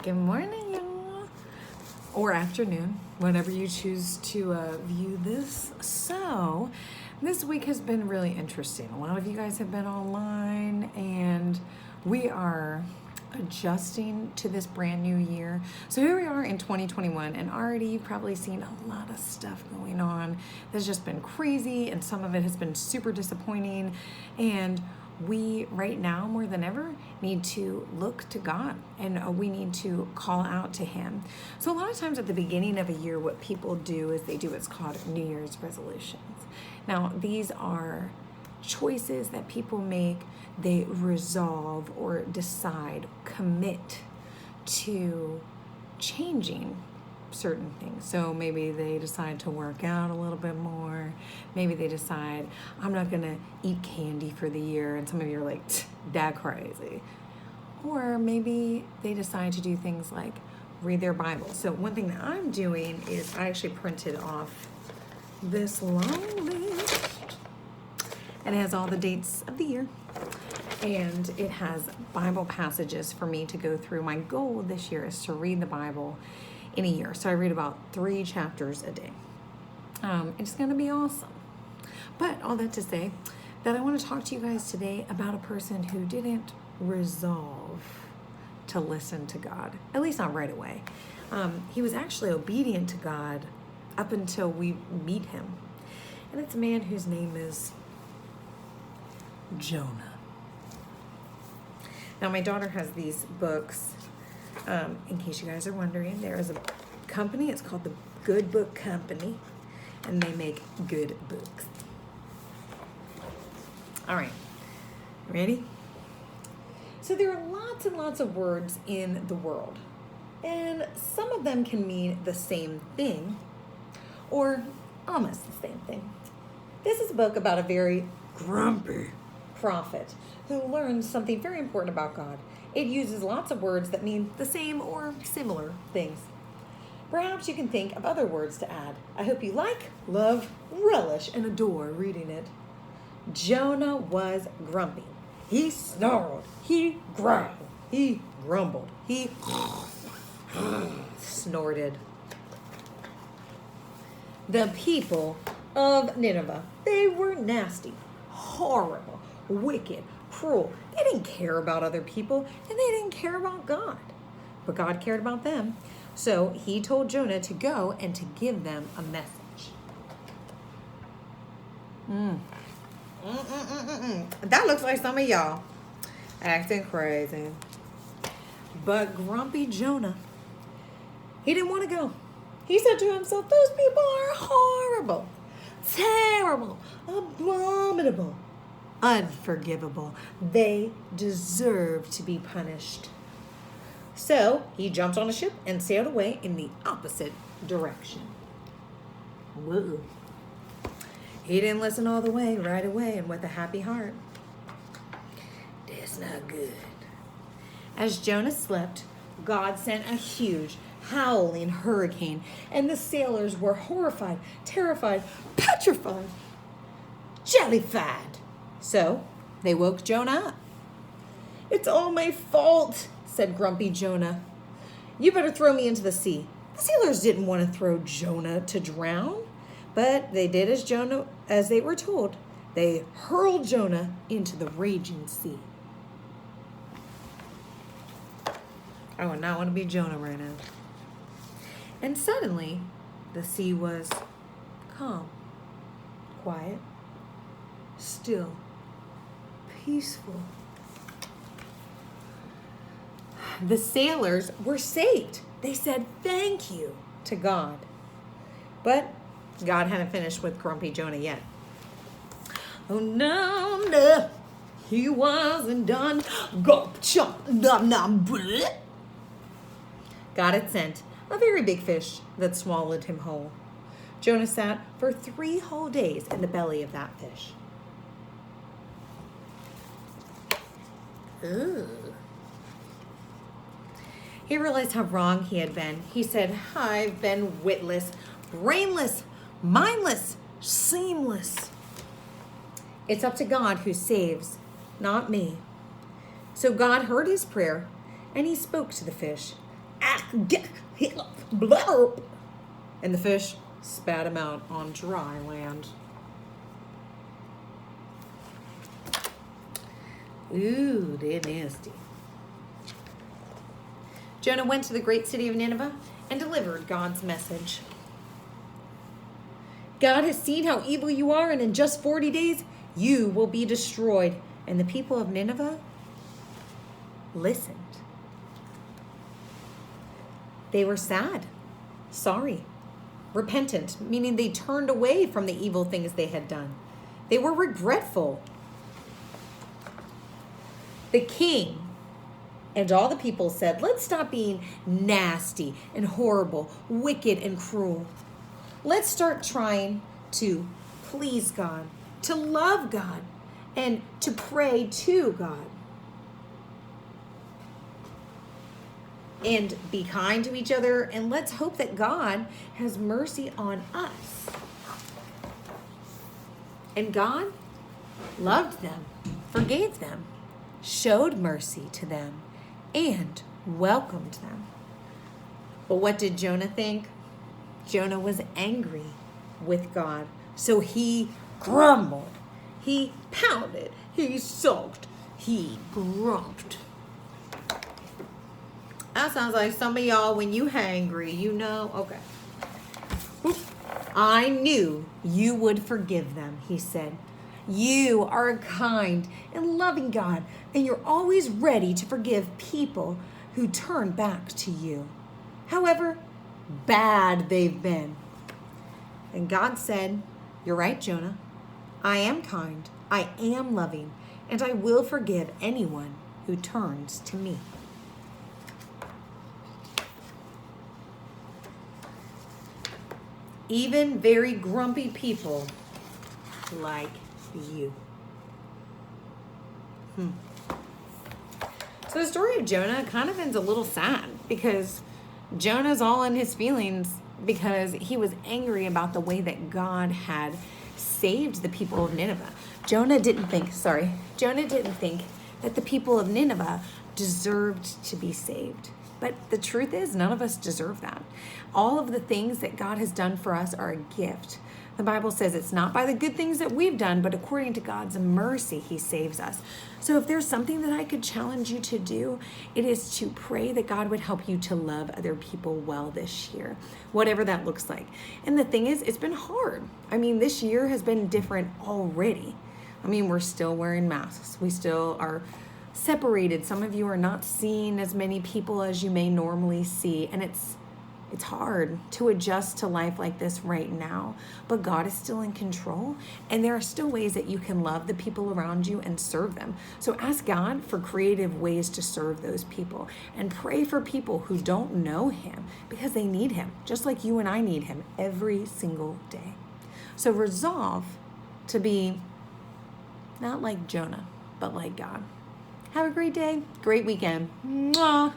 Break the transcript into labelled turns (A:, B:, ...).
A: Good morning, y'all. Or afternoon, whenever you choose to view this. So, this week has been really interesting. A lot of you guys have been online, and we are adjusting to this brand new year. So here we are in 2021, and already you've probably seen a lot of stuff going on that's just been crazy, and some of it has been super disappointing. And we, right now, more than ever, need to look to God, and we need to call out to Him. So a lot of times at the beginning of a year, what people do is they do what's called New Year's resolutions. Now, these are choices that people make. They resolve or decide, commit to changing certain things. So maybe they decide to work out a little bit more. Maybe they decide, I'm not going to eat candy for the year. And some of you are like, that crazy. Or maybe they decide to do things like read their Bible. So one thing that I'm doing is I actually printed off this long list. And it has all the dates of the year. And it has Bible passages for me to go through. My goal this year is to read the Bible in a year. So I read about 3 chapters a day. It's going to be awesome. But all that to say that I want to talk to you guys today about a person who didn't resolve to listen to God, at least not right away. He was actually obedient to God up until we meet him. And it's a man whose name is Jonah. Now, my daughter has these books. In case you guys are wondering, there is a company. It's called the Good Book Company, and they make good books. All right, ready? So there are lots and lots of words in the world, and some of them can mean the same thing, or almost the same thing. This is a book about a very grumpy prophet who learns something very important about God. It uses lots of words that mean the same or similar things. Perhaps you can think of other words to add. I hope you like, love, relish, and adore reading it. Jonah was grumpy. He snarled. He growled. He grumbled. He snorted. The people of Nineveh, they were nasty, horrible, wicked, cruel. They didn't care about other people, and they didn't care about God. But God cared about them. So he told Jonah to go and to give them a message. That looks like some of y'all acting crazy. But grumpy Jonah, he didn't want to go. He said to himself, those people are horrible, terrible, abominable, unforgivable. They deserve to be punished. So he jumped on a ship and sailed away in the opposite direction. Whoa. He didn't listen all the way, right away, and with a happy heart. That's not good. As Jonah slept, God sent a huge, howling hurricane, and the sailors were horrified, terrified, petrified, jellified. So they woke Jonah up. It's all my fault, said grumpy Jonah. You better throw me into the sea. The sailors didn't want to throw Jonah to drown, but they did as they were told. They hurled Jonah into the raging sea. I would not want to be Jonah right now. And suddenly, the sea was calm, quiet, still, peaceful. The sailors were saved. They said thank you to God. But God hadn't finished with grumpy Jonah yet. Oh, no, he wasn't done. Gulp, chomp, nom, nom, bleh. God had sent a very big fish that swallowed him whole. Jonah sat for 3 whole days in the belly of that fish. Ooh. He realized how wrong he had been. He said, I've been witless, brainless, mindless, seamless. It's up to God who saves, not me. So God heard his prayer, and he spoke to the fish. And the fish spat him out on dry land. Ooh, they're nasty. Jonah went to the great city of Nineveh and delivered God's message. God has seen how evil you are, and in just 40 days, you will be destroyed. And the people of Nineveh listened. They were sad, sorry, repentant, meaning they turned away from the evil things they had done. They were regretful. The king and all the people said, let's stop being nasty and horrible, wicked and cruel. Let's start trying to please God, to love God, and to pray to God. And be kind to each other, and let's hope that God has mercy on us. And God loved them, forgave them, showed mercy to them, and welcomed them. But what did Jonah think? Jonah was angry with God, so he grumbled, he pounded, he sulked, he grumped. That sounds like some of y'all when you hangry, you know. Okay. I knew you would forgive them, he said. You are a kind and loving God, and you're always ready to forgive people who turn back to you, however bad they've been. And God said, you're right, Jonah. I am kind, I am loving, and I will forgive anyone who turns to me. Even very grumpy people like you. So the story of Jonah kind of ends a little sad because Jonah's all in his feelings because he was angry about the way that God had saved the people of Nineveh. Jonah didn't think that the people of Nineveh deserved to be saved. But the truth is, none of us deserve that. All of the things that God has done for us are a gift. The Bible says it's not by the good things that we've done, but according to God's mercy, he saves us. So if there's something that I could challenge you to do, it is to pray that God would help you to love other people well this year, whatever that looks like. And the thing is, it's been hard. I mean, this year has been different already. I mean, we're still wearing masks. We still are separated. Some of you are not seeing as many people as you may normally see, and it's hard to adjust to life like this right now, but God is still in control, and there are still ways that you can love the people around you and serve them. So ask God for creative ways to serve those people, and pray for people who don't know him because they need him, just like you and I need him every single day. So resolve to be not like Jonah, but like God. Have a great day, great weekend. Mwah.